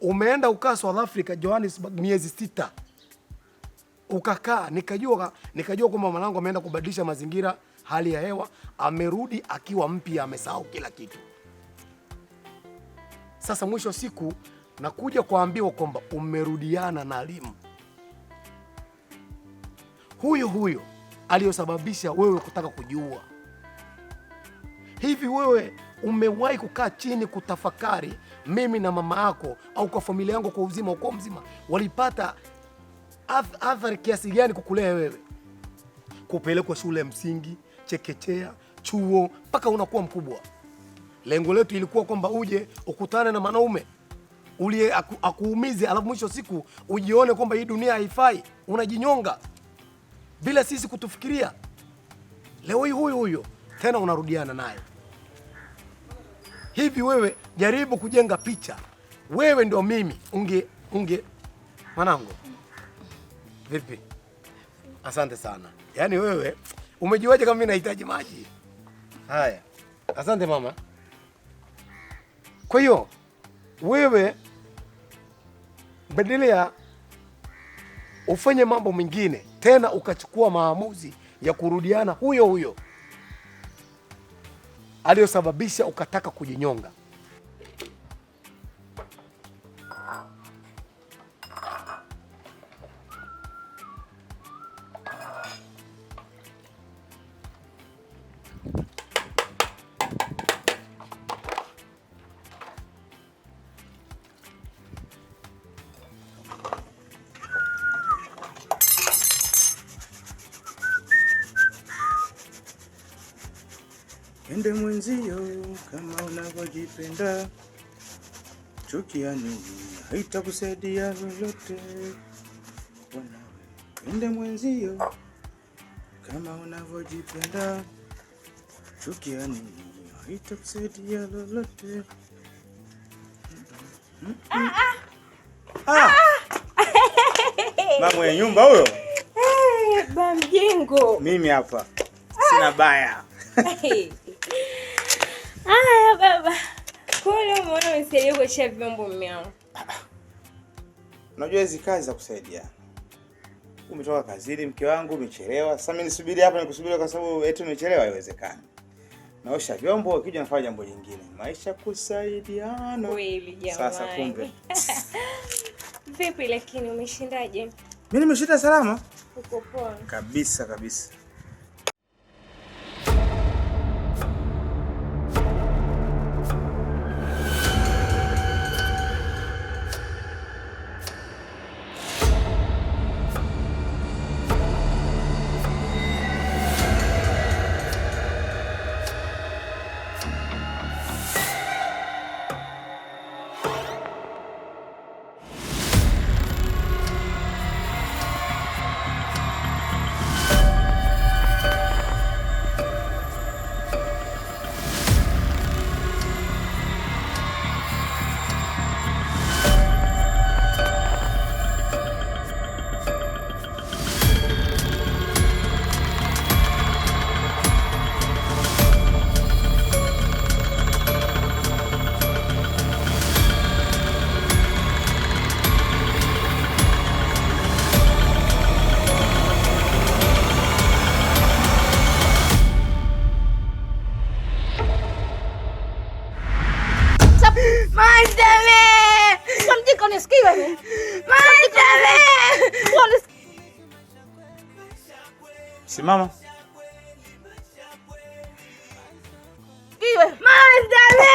Umeenda ukaa South Africa Johannesburg miezi 6. Ukakaa, nikajua kwamba mwanangu ameenda kubadilisha mazingira, hali ya hewa, amerudi akiwa mpya, amesahau kila kitu. Sasa mwisho siku nakuja kuambiwa kwamba umerudiana na Alimu. Huyo aliyosababisha wewe kutaka kujiua. Hivi wewe umewahi kukaa chini kutafakari mimi na mama yako au kwa familia yangu kwa uzima uko mzima walipata athari kiasi gani kukulea wewe? Kupelekwa shule msingi, chekechea, chuo mpaka unakuwa mkubwa. Lengo letu ilikuwa kwamba uje ukutane na wanaume ulie akuumize, alafu mwisho siku ujione kwamba hii dunia haifai, unajinyonga bila sisi kutufikiria. Leo hii huyo tena unarudiana naye. Hivi wewe jaribu kujenga picha, wewe ndio mimi, unge mwanangu. Vipi? Asante sana. Yaani wewe umejiwaje kama mimi nahitaji maji? Haya. Asante mama. Kwa hiyo wewe badala ufanye mambo mengine tena ukachukua maamuzi ya kurudiana huyo aliyosababisha ukataka kujinyonga. Pende mwenzio kama unavyojipenda, chukia nini haitakusaidia lolote. Pende mwenzio kama unavyojipenda, chukia nini haitakusaidia lolote. Mama ya nyumba huyo? Ba mjengo. Mimi hapa. Sina baya. Aya baba. Kule umeona umesaidia kuosha vyombo mume wangu. Unajua hizi kazi za kusaidiana. Umetoka kazini mke wangu umechelewa. Sasa mimi nisubiri hapa nikusubiri kwa sababu eti umechelewa, haiwezekani. Naosha vyombo ukija nafanya jambo lingine. Maisha kusaidiana. Kweli jamani. Sasa kumbe. Vipi lakini umeshindaje? Mimi nimeshinda salama. Uko poa? Kabisa. Simama. Iwe. Maandale.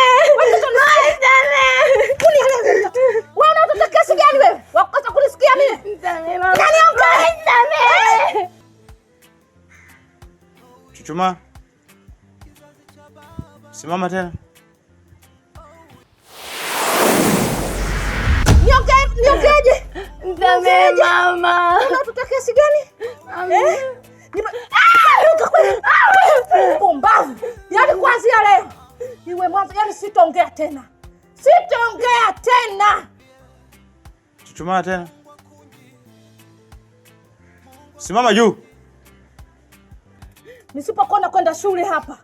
Wewe unataka kiasi gani wewe? Wakosa kunisikia mimi? Nani ongea? Chuchuma. Simama tena. Niongeaje? Ndame mama. Unataka kiasi gani? Pumbavu. Yaani kuanzia leo iwe mwanzo, yaani sitaongea tena. Chuchuma tena. Simama juu. Nisipokona kwenda shule hapa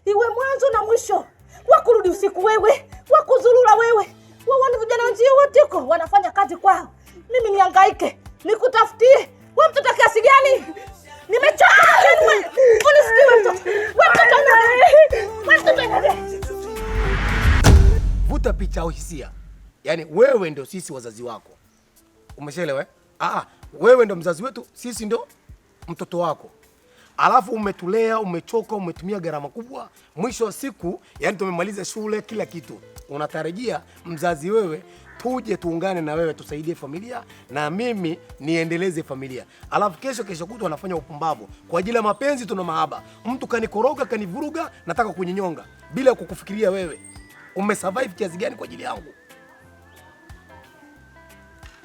iwe mwanzo na mwisho. Wakurudi usiku wewe, wakuzulula wewe. Waone vijana wenzio wote huko wanafanya kazi kwao, mimi nihangaike nikutafutie. Wewe mtoto kiasi gani? Nimechoka wewe. Unisikie mtoto. Wewe mtoto. Vuta picha au hisia. Yaani wewe ndio sisi wazazi wako. Umeshaelewa? Wewe ndio mzazi wetu, sisi ndio mtoto wako. Alafu umetulea, umechoka, umetumia gharama kubwa. Mwisho wa siku, yani tumemaliza shule, kila kitu. Unatarajia mzazi wewe tuje tuungane na wewe tusaidie familia na mimi niendeleze familia. Alafu kesho kutwa anafanya upumbavu kwa ajili ya mapenzi, tuna mahaba. Mtu kanikoroga, kanivuruga, nataka kunyinyonga bila kukufikiria wewe. Umesurvive kiasi gani kwa ajili yangu?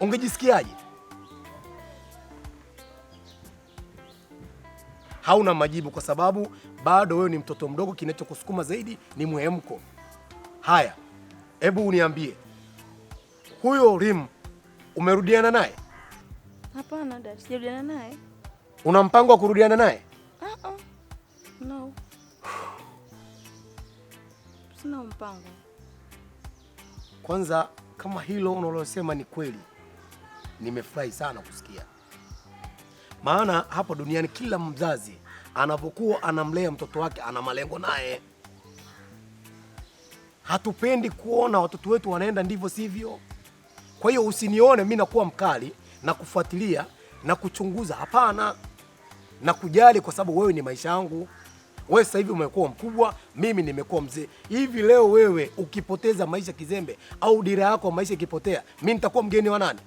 Ungejisikiaje? Hauna majibu kwa sababu bado wewe ni mtoto mdogo, kinachokusukuma zaidi ni muhemko. Haya, hebu uniambie. Huyo Rim umerudiana naye? Hapana dad, sijarudiana naye. Una mpango wa kurudiana naye? No. Sina mpango. Kwanza kama hilo unalosema ni kweli, nimefurahi sana kusikia. Maana hapa duniani kila mzazi anapokuwa anamlea mtoto wake ana malengo naye. Hatupendi kuona watoto wetu wanaenda ndivyo sivyo. Kwa hiyo usinione mimi nakuwa mkali na kufuatilia na kuchunguza, hapana. Na kujali kwa sababu wewe ni maisha yangu. Wewe sasa hivi umekuwa mkubwa, mimi nimekuwa mzee. Hivi leo wewe ukipoteza maisha kizembe au dira yako maisha ikipotea, mimi nitakuwa mgeni wa nani?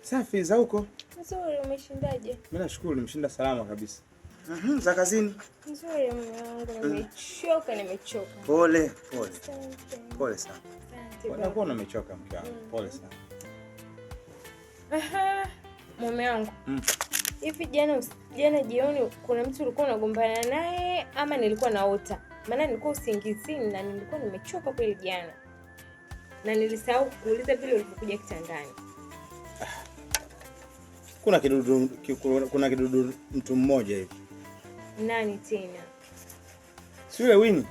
Safi za huko? Nzuri, umeshindaje? Mimi nashukuru nimeshinda salama kabisa. Za kazini? Nzuri mume wangu, nimechoka. Pole sana. Asante. Unakuwa umechoka mke wangu. Pole sana. Mume wangu. Hivi jana jioni kuna mtu ulikuwa unagombana naye ama nilikuwa naota? Maana nilikuwa usingizini na nilikuwa nimechoka kweli jana. Na nilisahau kuuliza vile ulipokuja kitandani. Kuna kidudu mtu mmoja hivi. Nani tena? Si yule Winnie.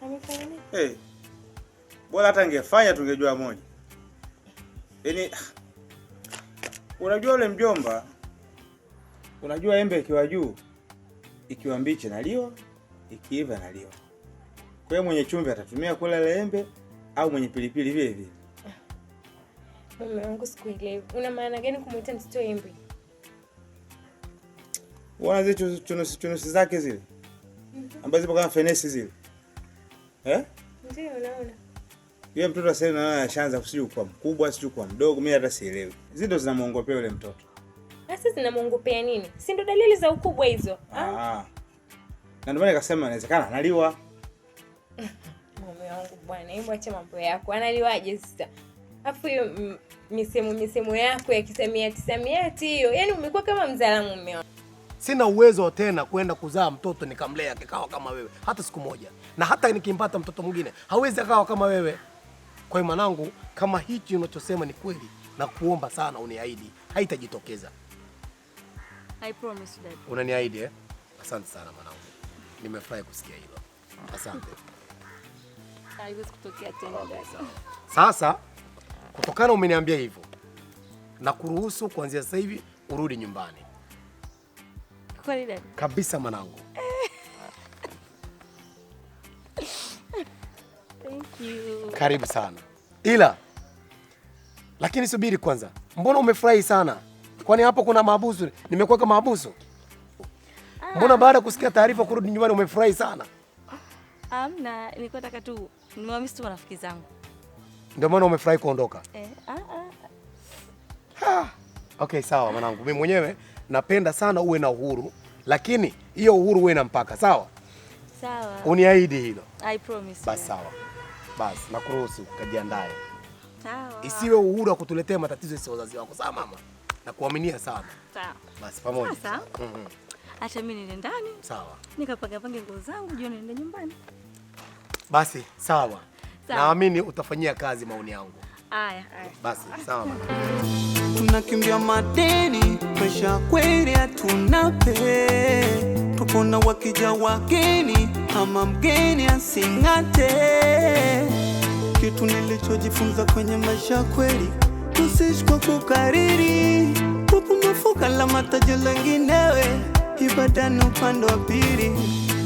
Amefanya nini? Bora hata angefanya tungejua moja. Yaani unajua yule mjomba, unajua embe ikiwa juu, ikiwa mbichi naliwa, ikiiva naliwa. Kwa hiyo mwenye chumvi atatumia kula ile embe au mwenye pilipili vile vile. Mume wangu sikuelewi. Una maana gani kumuita mtoto embe? Unaona zile chunusi zake zile? Ambazo zipo kama fenesi zile. Ndio unaona. Yeye mtoto sasa naona anashaanza kusiju kwa mkubwa, siju kwa mdogo, mimi hata sielewi. Hizo ndo zinamuongopea yule mtoto. Sasa zinamuongopea nini? Si ndo dalili za ukubwa hizo? Na ndio maana nikasema inawezekana analiwa. Mume wangu bwana, hebu acha mambo yako. Analiwaje sasa? Afu hiyo misemo yako ya kisamiati hiyo. Yaani umekuwa kama mzalamu mume wangu. Sina uwezo tena kwenda kuzaa mtoto nikamlea kikawa kama wewe hata siku moja. Na hata nikimpata mtoto mwingine hawezi akawa kama wewe. Kwa hiyo mwanangu, kama hichi unachosema ni kweli, na kuomba sana uniahidi haitajitokeza. I promise dad. Unaniahidi eh? Asante sana mwanangu. Nimefurahi kusikia hilo. Asante. Haiwezi kutokea tena dad. Sasa kutokana umeniambia hivyo, na kuruhusu kuanzia sasa hivi urudi nyumbani. Kweli dad? Kabisa mwanangu. Thank you. Karibu sana. Lakini subiri kwanza. Mbona umefurahi sana? Kwani hapo kuna mahabusu? Nimekuweka mahabusu? Mbona baada ya kusikia taarifa kurudi nyumbani umefurahi sana? Amna, nilikuwa nataka tu nimewamiss tu marafiki zangu. Ndio maana umefurahi kuondoka? Okay, sawa mwanangu. Mimi mwenyewe napenda sana uwe na uhuru, lakini hiyo uhuru uwe na mpaka, sawa? Sawa. Uniahidi hilo? I promise. Basi sawa. Basi nakuruhusu kajiandae. Sawa. Isiwe uhuru wa kutuletea matatizo sisi wazazi wako, sawa mama? Nakuaminia sana. Sawa. Basi pamoja. Sawa. Acha mimi niende ndani. Sawa. Nikapange nguo zangu jioni niende nyumbani. Basi sawa. Naamini utafanyia kazi maoni yangu. Aya. Basi sawa mama. Tunakimbia madeni, maisha kweli hatunape. Tupona wakija wageni, ama mgeni asing'ate. Kitu nilichojifunza kwenye maisha kweli, usiishi kwa kukariri. Upo mafuka la mataji lenginewe, ibadani upande wa pili.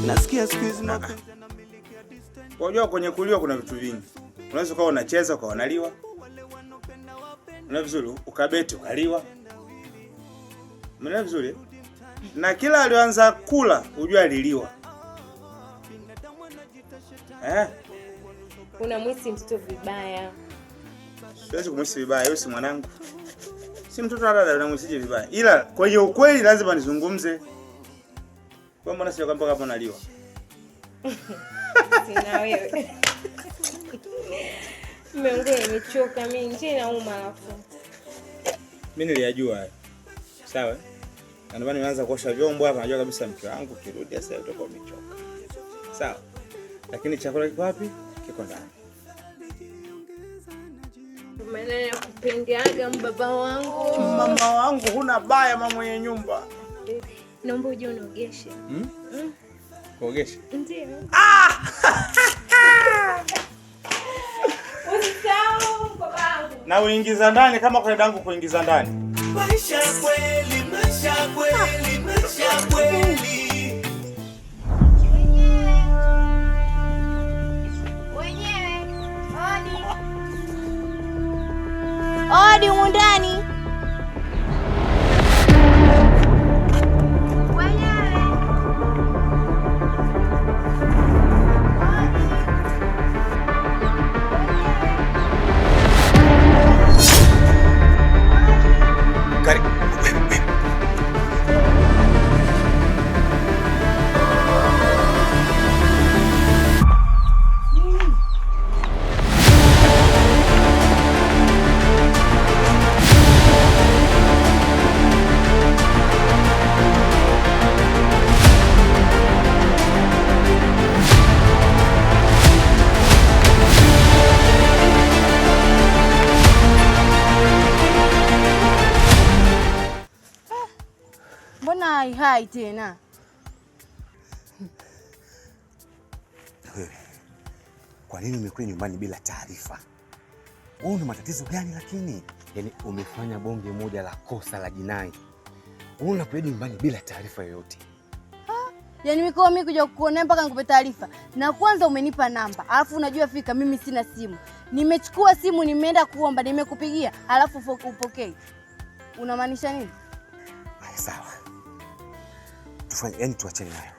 Nasikia siku hizi mapenzi yanamiliki ya distance. Unajua kwenye kuliwa kuna vitu vingi. Unaweza kuwa unacheza kwa wanaliwa. Unaona vizuri, ukabeti ukaliwa. Unaona vizuri? Na kila alianza kula, ujue aliliwa. Unamwisi mtoto vibaya. Siwezi kumwisi vibaya, yeye si mwanangu. Si mtoto wa dada, unamwisije vibaya. Ila kwa hiyo ukweli lazima nizungumze. Kwa mbona sio kwamba hapa naliwa? Sina wewe. Mungu nimechoka mimi, nje nauma alafu. Mimi niliyajua haya. Sawa? Na ndio maana nimeanza kuosha vyombo hapa, najua kabisa mke wangu kirudi sasa utakuwa umechoka. Sawa? Lakini chakula kiko wapi? Kiko ndani. Maana nakupendaga mbaba wangu. Mama wangu huna baya, mama mwenye nyumba. Naomba uje uniogeshe. Kuogesha? Ndio. Na uingiza ndani kama kwa dadangu kuingiza ndani. Maisha kweli, maisha kweli, maisha kweli. Odi humu ndani. Mbona hai tena? Kwa nini umekuja nyumbani bila taarifa? Wewe una matatizo gani lakini? Yaani umefanya bonge moja la kosa la jinai. Wewe unakuja nyumbani bila taarifa yoyote. Yaani mimi kuja kukuonea mpaka nikupe taarifa. Na kwanza umenipa namba, alafu unajua fika mimi sina simu. Nimechukua simu nimeenda kuomba, nimekupigia, alafu upokee. Unamaanisha nini? Haya sawa. Yaani tuachane nayo.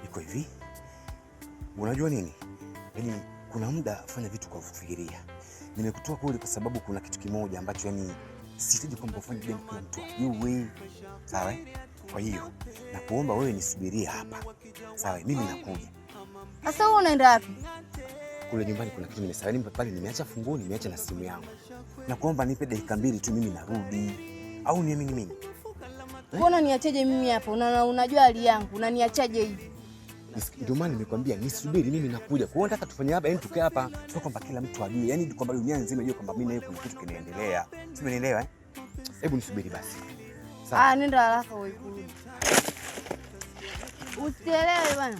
Iko hivi. Unajua nini? Yaani kuna muda fanya vitu kwa kufikiria. Nimekutoa kule kwa sababu kuna kitu kimoja ambacho yani sitaji kwamba ufanye jambo kwa mtu ajue. Sawa? Kwa hiyo nakuomba wewe nisubirie hapa. Sawa, mimi nakuja. Sasa wewe unaenda wapi? Kule nyumbani kuna kitu nimesahau, nipe pale, nimeacha funguo, nimeacha na simu yangu. Nakuomba nipe dakika 2 tu, mimi narudi. Au niamini mimi? Mbona niacheje mimi hapa? Unajua hali yangu, unaniachaje hivi? Ndio maana nimekwambia nisubiri, mimi nakuja. Kwa hiyo nataka tufanye hapa, yani tukae hapa, sio kwamba kila mtu ajue, yani kwamba dunia nzima ijue kwamba mimi na yeye kuna kitu kinaendelea. Sio, umeelewa? Hebu nisubiri basi. Sawa. Nenda haraka wewe kurudi. Usielewe bwana.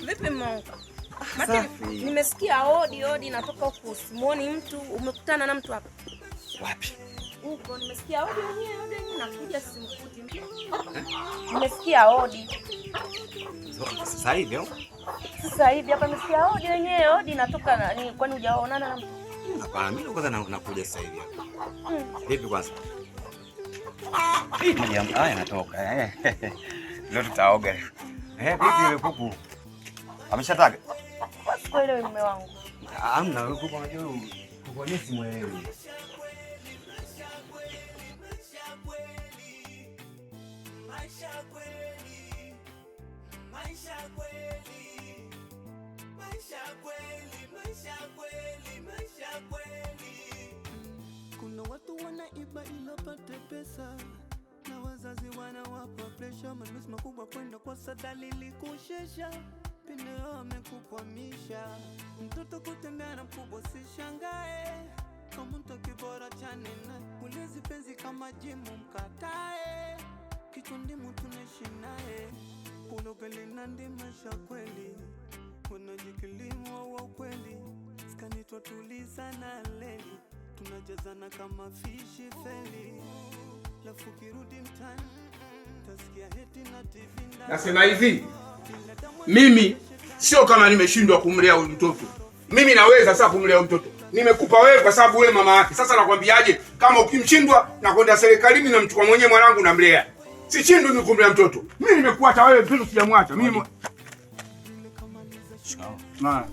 Vipi Mungu? Nimesikia hodi natoka huku, simuoni mtu. Umekutana na mtu hapa? Wapi? Huko nimesikia hodi yenyewe nakuja simkuti. Nimesikia hodi. Sasa hivi au? Sasa hivi hapa nimesikia hodi yenyewe natoka nani, kwani hujaonana na mtu? Hapana, mimi kwanza nakuja sasa hivi hapa. Vipi kwanza? Vipi jamaa? Haya natoka. Leo tutaoga. Vipi wewe kuku? Ameshataga? Sikuelewi mume wangu. Hamna, wewe kuku unajua kuku ni simuelewi. Kuna watu wanaiba ili wapate pesa, na wazazi wanawapa pressure, manunuzi makubwa kwenda kwa sadalili kushesha, pinde wamekukwamisha. Mtoto kutembea na mkubwa sishangae, kama mtu kibora chane na ulezi penzi kama jimu mkatae, kichwa ndimu tunaishi naye, kulogeli na ndimasha kweli, wanajikilimu wa kweli, skani tutuliza na leli, tunajazana kama fishi feli, lafu kirudi mtani tasikia heti na TV ndani. Nasema hivi, mimi sio kama nimeshindwa kumlea huyu mtoto. Mimi naweza sasa kumlea huyu mtoto. Nimekupa wewe kwa sababu wewe mama yake. Sasa nakwambiaje, kama ukimshindwa na kwenda serikalini na mchukua mwenyewe mwanangu namlea. Sishindwi ni kumlea mtoto. Mimi nimekuacha wewe mtoto sijamwacha. Mimi na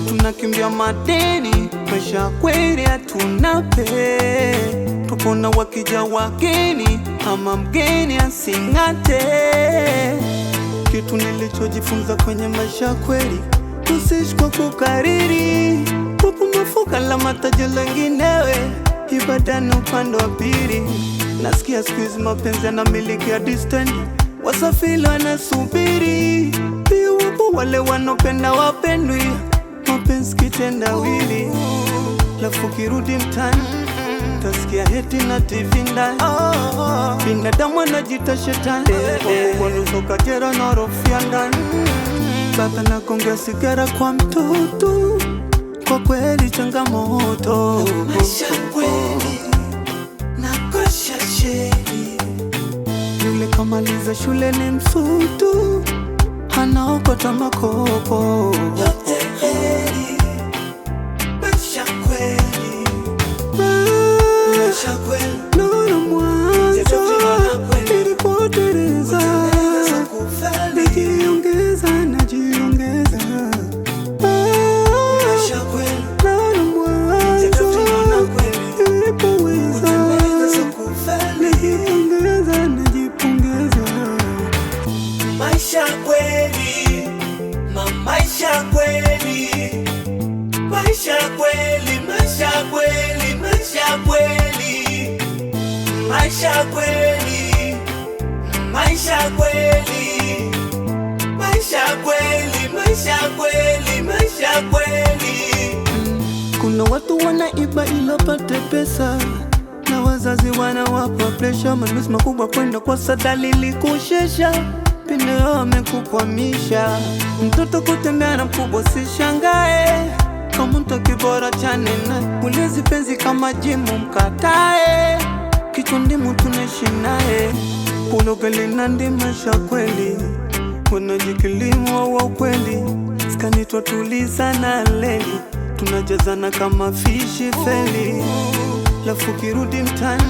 tunakimbia madeni, maisha kweli hatunape, tupona wakija wageni, ama mgeni asing'ate. Kitu nilichojifunza kwenye maisha kweli, usiishi kwa kukariri, wapo mafuka la matajiri wenginewe, ibadani upande wa pili. Nasikia siku hizi mapenzi yanamiliki ya distance, wasafiri wanasubiri, pia wapo wale wanopenda wapendwi, mapenzi kitendawili, lafu kirudi mtani tasikia heti na TV ndani, binadamu anajita shetani, wanusoka jera na rofia ndani, baba na kongea sigara kwa mtoto, kwa kweli changamoto maisha kweli na kosha sheri, Yule kamaliza shule ni msutu, anaokota makopo. Yote heri, maisha kweli, maisha kweli. Nuru mwanzo ilipoteleza, najiongeza, najiongeza. Maisha kweli, nuru mwanzo ilipoweza, najiongeza, najipongeza. Maisha kweli, maisha kweli, maisha kweli, maisha kweli, maisha kweli, maisha kweli, maisha kweli, maisha kweli, maisha kweli, maisha kweli. Kuna watu wanaiba ila pate pesa, na wazazi wanawapa pressure. Manunuzi makubwa kwenda kwa sadalili kushesha, pinde amekukwamisha. Mtoto kutembea na mkubwa sishangae, kama mtaki bora chane na ulezi penzi kama jimu mkatae. Kichwa ndimu tunaishi naye, ulogele na ndi maisha kweli. Wanajikilimu wa ukweli, skani tuatuliza na leli, tunajazana kama fishi feli. Lafu kirudi mtani,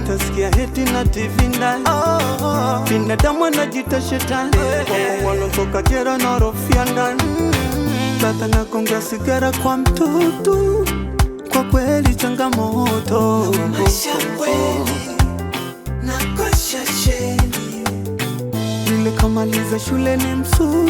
tasikia heti na TV ndani. Binadamu anajita shetani, wako walotoka jera na rofia ndani. Bata na konga sigara kwa mtoto, kwa kweli changamoto. Maisha kweli, na kosha sheni. Yule kamaliza shule ni msutu,